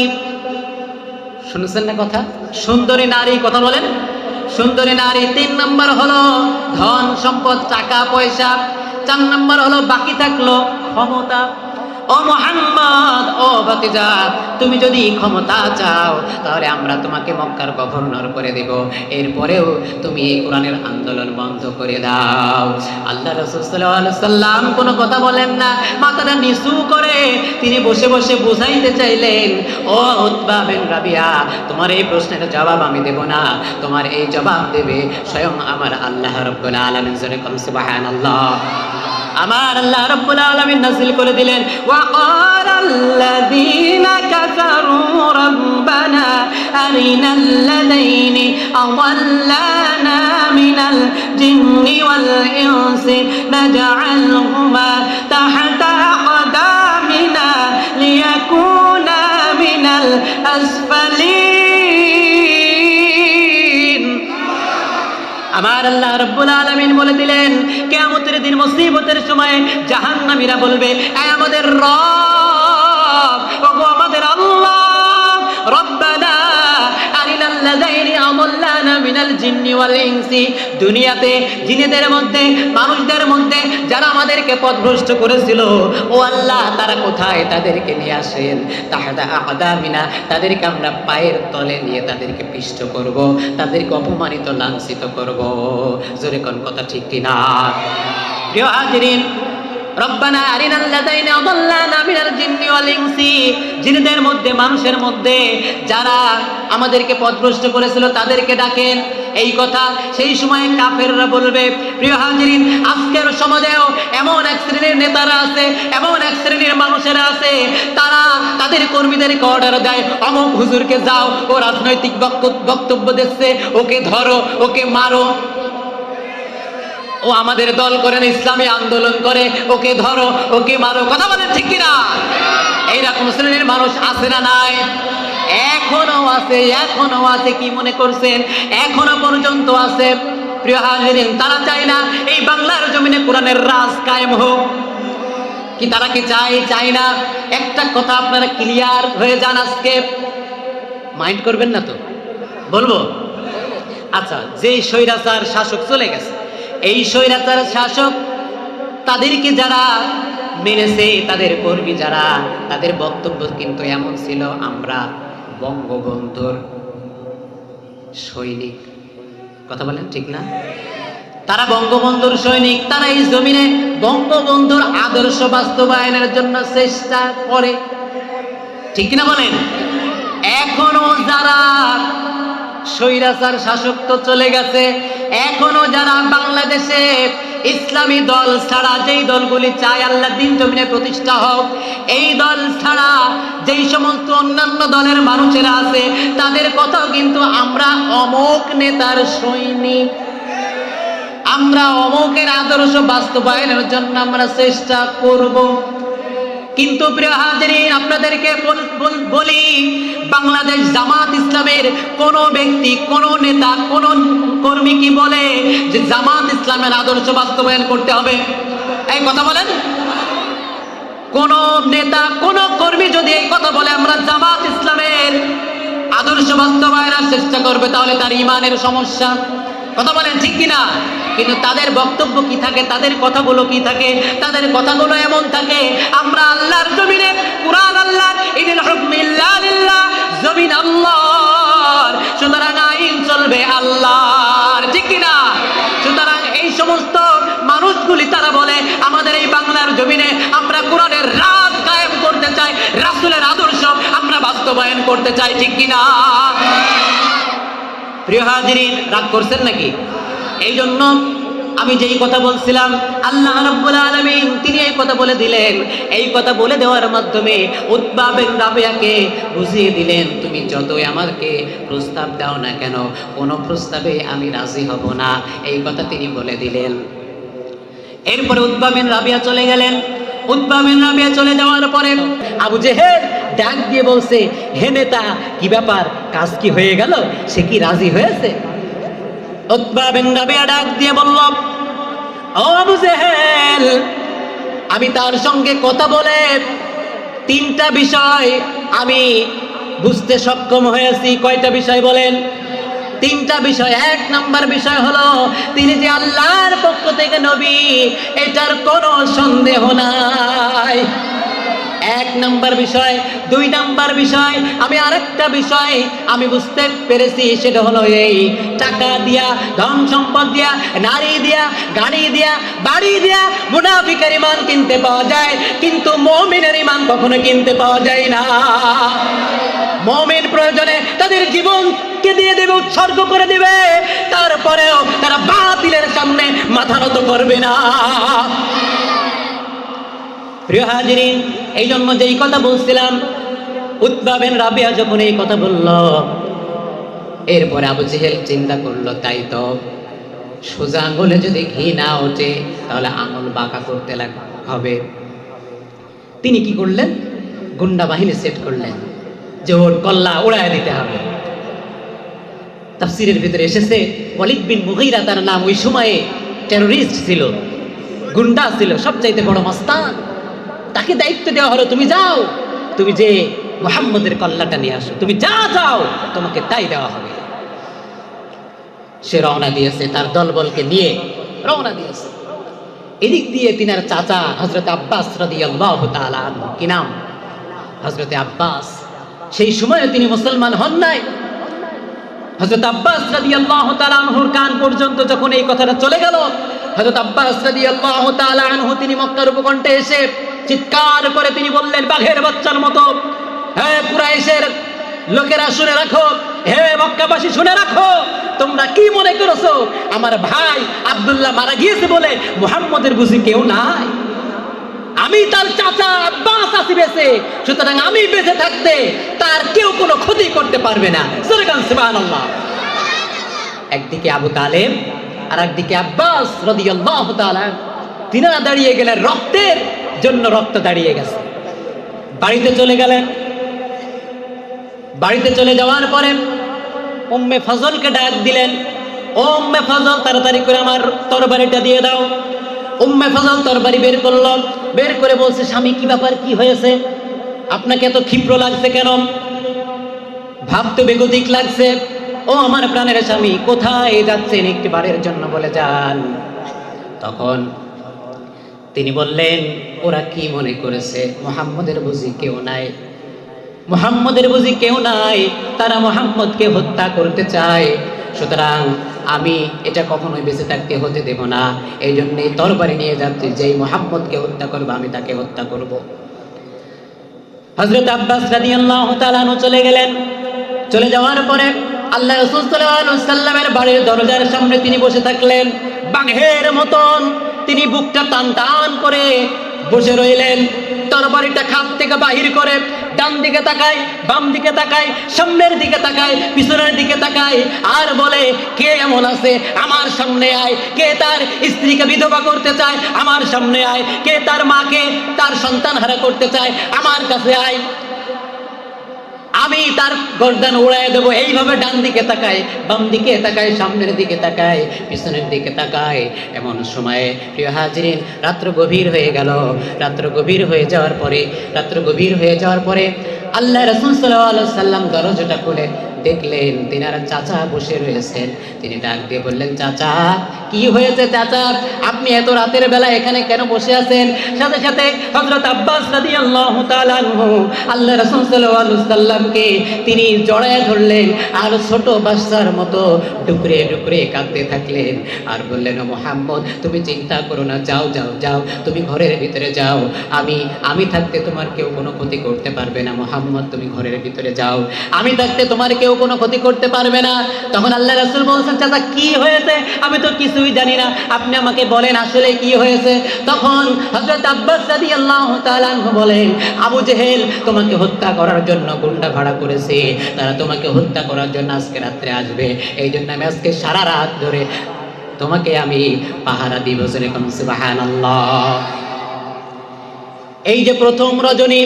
শুনছেন না কথা? সুন্দরী নারী, কথা বলেন, সুন্দরী নারী। 3 নাম্বার হলো ধন সম্পদ, টাকা পয়সা। 4 নাম্বার হলো বাকি থাকলো ক্ষমতা। ও মুহাম্মদ, ও ভাতিজা, তুমি যদি ক্ষমতা চাও তাহলে আমরা তোমাকে মক্কার গভর্নর করে দেব, এরপরেও তুমি এই কোরআনের আন্দোলন বন্ধ করে দাও। আল্লাহ রাসূল সাল্লাল্লাহু আলাইহি সাল্লাম কোনো কথা বলেন না, মাথাটা নিচু করে তিনি বসে বসে বুঝাইতে চাইলেন, ও উতবা বিন রাবিয়া, তোমার এই প্রশ্নের জবাব আমি দেব না, তোমার এই জবাব দেবে স্বয়ং আমার আল্লাহ রাব্বুল আলামিন। জোরে কোন সুবহানাল্লাহ। আমার আল্লাহ রাব্বুল আলামিন নাযিল করে দিলেন, ওয়াকালাল্লাযীনা কাফারু রাব্বানা আরিনাল্লাযীনি আযাল্লানা মিনাল জিন্নি ওয়াল ইনসি নাজআলহুমা তাহতা আকদামিনা লিয়াকুনা মিনাল আসফালিন। আমার আল্লাহ রাব্বুল আলামিন বলে দিলেন, কিয়ামতের দিন মুসিবতের সময় জাহান্নামীরা বলবে, এ আমাদের রব, ওগো আমাদের আল্লাহ, রব্বানা আরিনাল্লাযীনি আযাল্লানা মিনাল জিন্নি ওয়াল ইনসি, দুনিয়াতে জিনেদের মধ্যে মানুষদের মধ্যে যারা আমাদেরকে পথভ্রষ্ট করেছিল, ও আল্লাহ তারা কোথায়, তাদেরকে নিয়ে আসেন। তাহতা আকদামিনা, তাদেরকে আমরা পায়ের তলে নিয়ে তাদেরকে পিষ্ট করব, তাদেরকে অপমানিত লাঞ্ছিত করব। জোরে কোন কথা ঠিক কিনা? প্রিয় হাজিরিন, রব্বানা আরিনাল্লাযীনা আযাল্লানা মিনাল জিন্নি ওয়াল ইনসি, জিনদের মধ্যে মানুষের মধ্যে যারা আমাদেরকে পথভ্রষ্ট করেছিল তাদেরকে ডাকেন। এই কথা সেই সময় কাফেররা বলবে। প্রিয় হাজিরিন, আজকের সমাজেও এমন এক শ্রেণীর নেতারা আছে, এমন এক শ্রেণীর মানুষেরা আছে, তারা তাদের কর্মীদেরকে অর্ডার দেয়, অমুক হুজুরকে যাও, ও রাজনৈতিক বক্তব্য দিচ্ছে, ওকে ধরো, ওকে মারো, ও আমাদের দল করেন, ইসলামী আন্দোলন করে, ওকে ধরো, ওকে মারো। কথা বলেন ঠিক কিনা? এইরকম শ্রেণীর মানুষ আছে না নাই? এখনো আছে, এখনো আছে। কি মনে করছেন? এখনো পর্যন্ত আছে। প্রিয় হাজিরিন, তারা চায় না এই বাংলার জমিনে কোরআনের রাজ কায়েম হোক। কি তারা কি চায়? চায় না। একটা কথা আপনারা ক্লিয়ার হয়ে যান আজকে, মাইন্ড করবেন না তো, বলবো? আচ্ছা, যেই স্বৈরাচার শাসক চলে গেছে, এই স্বৈরাচার শাসক তাদেরকে যারা মেরেছে, তাদের কর্মী যারা, তাদের বক্তব্য কিন্তু এমন ছিল, আমরা বঙ্গবন্ধুর সৈনিক। কথা বলেন ঠিক না? তারা বঙ্গবন্ধুর সৈনিক, তারা এই জমিনে বঙ্গবন্ধুর আদর্শ বাস্তবায়নের জন্য চেষ্টা করে। ঠিক কিনা বলেন? এখনো যারা স্বৈরাচার শাসক তো চলে গেছে, এখনো যারা বাংলাদেশে ইসলামী দল ছাড়া, যেই দলগুলি চায় আল্লাহ দিন জমিনে প্রতিষ্ঠা হোক, এই দল ছাড়া যেই সমস্ত অন্যান্য দলের মানুষেরা আছে, তাদের কথাও কিন্তু আমরা অমুক নেতার সৈনিক, আমরা অমুকের আদর্শ বাস্তবায়নের জন্য আমরা চেষ্টা করব। কিন্তু প্রিয় হাজিরিন, আপনাদেরকে বলি, বাংলাদেশ জামাত ইসলামের কোন ব্যক্তি, কোন নেতা, কোন কর্মী কি বলে যে জামাত ইসলামের আদর্শ বাস্তবায়ন করতে হবে? এই কথা বলেন। কোন নেতা, কোন কর্মী যদি এই কথা বলে আমরা জামাত ইসলামের আদর্শ বাস্তবায়নের চেষ্টা করবে, তাহলে তার ইমানের সমস্যা। কথা বলেন ঠিক কিনা? কিন্তু তাদের বক্তব্য কি থাকে, তাদের কথাগুলো কি থাকে, তাদের কথাগুলো এমন থাকে, আমরা আল্লাহর জমিনে কুরআন আল্লাহ ইনিল হুকমু ইল্লা লিল্লাহ, জমিন আল্লাহর, সুতরাং আইন চলবে আল্লাহর, ঠিক কি না? সুতরাং এই সমস্ত মানুষগুলি তারা বলে আমাদের এই বাংলার জমিনে আমরা কোরআনের রাজ কায়েম করতে চাই, রাসূলের আদর্শ আমরা বাস্তবায়ন করতে চাই, ঠিক কি না? প্রিয় হাজিরিন, রাগ করছেন নাকি? এই জন্য আমি যেই কথা বলছিলাম, আল্লাহ রাব্বুল আলামিন তিনি এই কথা বলে দিলেন। এই কথা বলে দেওয়ার মাধ্যমে উতবা বিন রাবিয়াকে বুঝিয়ে দিলেন, তুমি যতই আমাকে প্রস্তাব দাও না কেন, কোনো প্রস্তাবে আমি রাজি হব না, এই কথা তিনি বলে দিলেন। এরপরে উতবা বিন রাবিয়া চলে গেলেন। উতবা বিন রাবিয়া চলে যাওয়ার পরে আবু জেহেল ডাক দিয়ে বলছে, হে নেতা, কি ব্যাপার, কাজ কি হয়ে গেল? সে কি রাজি হয়েছে? উতবা বিন রাবিয়া ডাক দিয়ে বলল, ও আবু জেহেল, আমি তার সঙ্গে কথা বলে 3টা বিষয় আমি বুঝতে সক্ষম হয়েছি। কয়টা বিষয় বলেন? 3টা বিষয়। 1 নাম্বার বিষয় হলো তিনি যে আল্লাহর পক্ষ থেকে নবী, এটার কোনো সন্দেহ নাই, 1 নাম্বার বিষয়। 2 নাম্বার বিষয়, আমি আরেকটা বিষয় আমি বুঝতে পেরেছি, সেটা হলো এই, টাকা দিয়া, ধন সম্পদ দিয়া, নারী দিয়া, গাড়ি দিয়া, বাড়ি দিয়া মুনাফিকের ঈমান কিনতে পাওয়া যায়, কিন্তু মুমিনের ঈমান কখনো কিনতে পাওয়া যায় না। মুমিন প্রয়োজনে তাদের জীবনকে দিয়ে দেবে, উৎসর্গ করে দিবে, তারপরেও তারা বাতিলের সামনে মাথা নত করবে না। প্রিয় হাজিরিন, এই জন্য যেই কথা বলছিলাম, উতবা বিন রাবিয়া যখন এই কথা বলল, এরপরে আবু জেহেল চিন্তা করলো, তাই তো, সোজা আঙুলে যদি ঘি না ওঠে তাহলে আঙুল বাঁকা করতে হবে। তিনি কি করলেন? গুন্ডা বাহিনী সেট করলেন যে ওর কল্লা উড়ায় দিতে হবে। তাফসীরের ভিতরে এসেছে, ওয়ালিদ বিন মুগীরা তার নাম, ওই সময়ে টেররিস্ট ছিল, গুন্ডা ছিল, সবচাইতে বড় মস্তান। তাকে দায়িত্ব দেওয়া হলো, তুমি যাও, তুমি যে মুহাম্মদের কল্লাটা নিয়ে আসো, তুমি যা যাও, তোমাকে তাই দেওয়া হবে। সে রওনা দিয়েছে, তার দলবলকে নিয়ে রওনা দিয়েছে। এদিক দিয়ে তিনার চাচা হযরত আব্বাস রাদিয়াল্লাহু তাআলা আনহু, কি নাম? হযরত আব্বাস। সেই সময়ে তিনি মুসলমান হন নাই। হযরত আব্বাস রাদিয়াল্লাহু তাআলা আনহুর কান পর্যন্ত যখন এই কথাটা চলে গেল, হযরত আব্বাস রাদিয়াল্লাহু তাআলা আনহু তিনি মক্কার উপকণ্ঠে এসে চিৎকার করে তিনি বললেন বাঘের বাচ্চার মতো, হে কুরাইশের লোকেরা শুনে রাখো, হে মক্কাবাসী শুনে রাখো, তোমরা কি মনে করছো আমার ভাই আব্দুল্লাহ মারা গিয়েছে বলে মুহাম্মদের বুঝি কেউ নাই? আমি তার চাচা আব্বাস আছি বেঁচে, সুতরাং আমি বেঁচে থাকতে তার কেউ কোনো ক্ষতি করতে পারবে না। সুবহানাল্লাহ। একদিকে আবু তালেব আর একদিকে আব্বাস রাদিয়াল্লাহু তাআলা, তিনারা দাঁড়িয়ে গেলেন, রক্তের জন্য রক্ত দাঁড়িয়ে গেছে। বাড়িতে চলে গেলেন। বাড়িতে চলে যাওয়ার পরে উম্মে ফজলকে ডাক দিলেন, ও উম্মে ফজল, তাড়াতাড়ি করে আমার তরবারিটা দিয়ে দাও। উম্মে ফজল তরবারি বের করলো, বের করে বলছে, স্বামী কি ব্যাপার, কি হয়েছে? আপনাকে এত ক্ষিপ্র লাগছে কেন? ভাবতে বেগতিক লাগছে। ও আমার প্রাণের স্বামী, কোথায় যাচ্ছেন? একটি বারের জন্য বলে যান। তখন তিনি বললেন, ওরা কি মনে করেছে মুহাম্মদের বুঝি কেউ নাই, মুহাম্মদের বুঝি কেউ নাই, তারা মুহাম্মদকে হত্যা করতে চায়, সুতরাং আমি এটা কখনোই বেঁচে থাকতে হতে দেব না, এই জন্যই তরবারি নিয়ে যাচ্ছি, যেই মুহাম্মদকে হত্যা করবো আমি তাকে হত্যা করব। হযরত আব্বাস রাদিয়াল্লাহু তাআলা আনহু চলে গেলেন। চলে যাওয়ার পরে আল্লাহ রাসূল সাল্লাল্লাহু আলাইহি ওয়াসাল্লামের বাড়ির দরজার সামনে তিনি বসে থাকলেন, বাঘের মতন তিনি বুকটা টান টান করে বসে রইলেন। তরবারিটা খাপ থেকে বাহির করে ডান দিকে তাকায়, বাম দিকে তাকায়, সামনের দিকে তাকায়, পিছনের দিকে তাকায়, আর বলে, কে এমন আছে আমার সামনে আয়, কে তার স্ত্রীকে বিধবা করতে চায় আমার সামনে আয়, কে তার মাকে তার সন্তান হারা করতে চায় আমার কাছে আয়, আমি তার গর্দান উড়ায় দেবো। এইভাবে ডান দিকে তাকায়, বাম দিকে তাকায়, সামনের দিকে তাকায়, পিছনের দিকে তাকায়। এমন সময়ে প্রিয় হাজিরিন, রাত্র গভীর হয়ে গেল। রাত্র গভীর হয়ে যাওয়ার পরে আল্লাহ রাসূল সাল্লাল্লাহু আলাইহি ওয়াসাল্লাম দরজাটা খুলে দেখলেন তিনার চাচা বসে রয়েছেন। তিনি ডাক দিয়ে বললেন, চাচা কি হয়েছে চাচা, আপনি এত রাতের বেলা এখানে কেন বসে আছেন? সাথে সাথে হযরত আব্বাস রাদিয়াল্লাহু তাআলা আনহু আল্লাহ রাসূল সাল্লাল্লাহু আলাইহি ওয়াসাল্লামকে তিনি জড়ায় ধরলেন আর ছোট বাচ্চার মতো ডুকরে ডুকরে কাঁদতে থাকলেন আর বললেন, ও মুহাম্মদ তুমি চিন্তা করো না, যাও যাও যাও, তুমি ঘরের ভিতরে যাও, আমি থাকতে তোমার কেউ কোনো ক্ষতি করতে পারবে না। মুহাম্মদ তুমি ঘরের ভিতরে যাও, আমি থাকতে তোমার কেউ কোনো ক্ষতি করতে পারবে না। তখন আল্লাহ রাসূল বলছেন, চাচা কি হয়েছে? আমি তো কিছুই জানি না, আপনি আমাকে বলেন আসলে কি হয়েছে। তখন হযরত আব্বাস রাদিয়াল্লাহু তাআলা আনহু বলেন, আবু জেহেল তোমাকে হত্যা করার জন্য গুন্ডা ভাড়া করেছে, তারা তোমাকে হত্যা করার জন্য আজকে রাত্রে আসবে, এই জন্য আমি আজকে সারা রাত ধরে তোমাকে আমি পাহারা দিব। সুবহানাল্লাহ। এই যে প্রথম রজনী,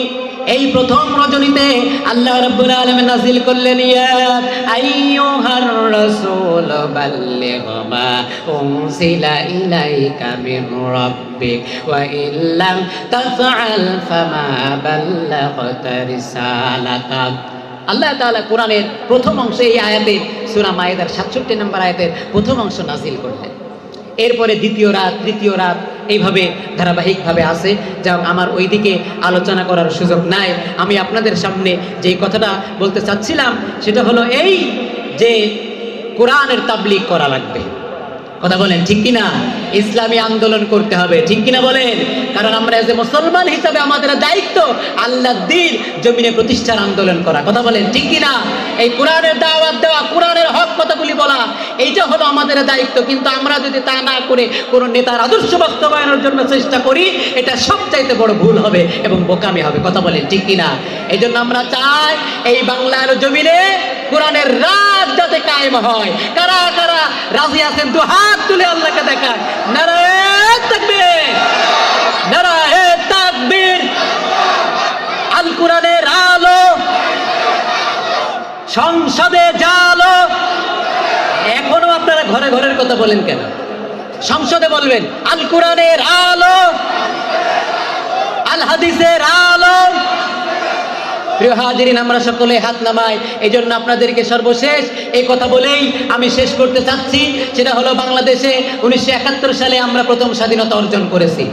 এই প্রথম রজনীতে আল্লাহ রাব্বুল আলামিন নাযিল করলেন, ইয়া আইয়ুহার রাসূল বাল্লিগ মা উনজিলা ইলাইকা মির রাব্বিক ওয়া ইল্লাম তাফআল ফামা বাল্লাগতা রিসালাতাক। আল্লাহ তাআলা কোরআনের প্রথম অংশে এই আয়াতে সূরা মায়েদার 67 নম্বর আয়াতের প্রথম অংশ নাযিল করলেন। এরপরে দ্বিতীয় রাত, তৃতীয় রাত, এইভাবে ধারাবাহিকভাবে আসে। যা আমার ওইদিকে আলোচনা করার সুযোগ নাই। আমি আপনাদের সামনে যেই কথাটা বলতে চাচ্ছিলাম সেটা হলো এই যে কোরআনের তাবলীগ করা লাগবে। কথা বলেন ঠিক কিনা? ইসলামী আন্দোলন করতে হবে, ঠিক কিনা বলেন? কারণ আমরা এজ এ মুসলমান হিসাবে আমাদের দায়িত্ব আল্লাহর দ্বীন জমিনে প্রতিষ্ঠার আন্দোলন করা। কথা বলেন ঠিক কিনা? এই কোরআনের দাওয়াত দেওয়া, কোরআনের হক কথাগুলি বলা, এইটা হলো আমাদের দায়িত্ব। কিন্তু আমরা যদি তা না করে কোনো নেতার আদর্শ বাস্তবায়নের জন্য চেষ্টা করি, এটা সবচাইতে বড় ভুল হবে এবং বোকামি হবে। কথা বলেন ঠিক কিনা? এই জন্য আমরা চাই এই বাংলার জমিনে কোরআনের রাজ যাতে কায়েম হয়। কারা কারা রাজি আছেন দু হাত তুলে আল্লাহকে দেখান। নারায়ে তাকবীর, নারায়ে তাকবীর। আল কোরআনের আলো সংসদে জালো। এখনো আপনারা ঘরে ঘরের কথা বলেন কেন? সংসদে বলবেন আল কোরআনের আলো, আল হাদিসের আলো। প্রিয় হাজিরিন, আমরা সকলে হাত নামাই। এই জন্য আপনাদেরকে সর্বশেষ এই কথা বলেই আমি শেষ করতে চাচ্ছি, সেটা হলো বাংলাদেশে 1971 সালে আমরা প্রথম স্বাধীনতা অর্জন করেছি।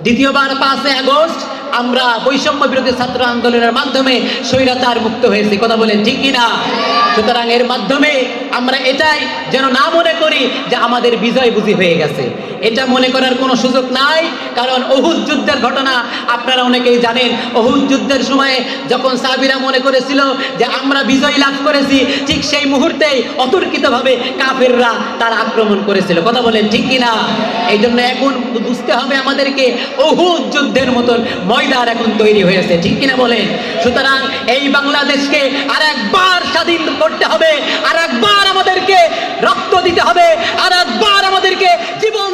দ্বিতীয়বার 5 আগস্ট আমরা বৈষম্য বিরোধী ছাত্র আন্দোলনের মাধ্যমে স্বৈরাচার মুক্ত হয়েছি। কথা বলেন ঠিক কিনা? সুতরাং এর মাধ্যমে আমরা এটাই যেন না মনে করি যে আমাদের বিজয় বুঝি হয়ে গেছে। এটা মনে করার কোনো সুযোগ নাই। কারণ উহুদ যুদ্ধের ঘটনা আপনারা অনেকেই জানেন। উহুদ যুদ্ধের সময়ে যখন সাহাবীরা মনে করেছিল যে আমরা বিজয় লাভ করেছি, ঠিক সেই মুহূর্তেই অতর্কিতভাবে কাফেররা তারা আক্রমণ করেছিল। কথা বলেন ঠিক কিনা? এই জন্য এখন বুঝতে হবে আমাদেরকে উহুদ যুদ্ধের মতন ময়দান এখন তৈরি হয়েছে, ঠিক কিনা বলেন? সুতরাং এই বাংলাদেশকে আর একবার স্বাধীন করতে হবে, আর একবার আমাদেরকে রক্ত দিতে হবে, আর একবার আমাদেরকে জীবন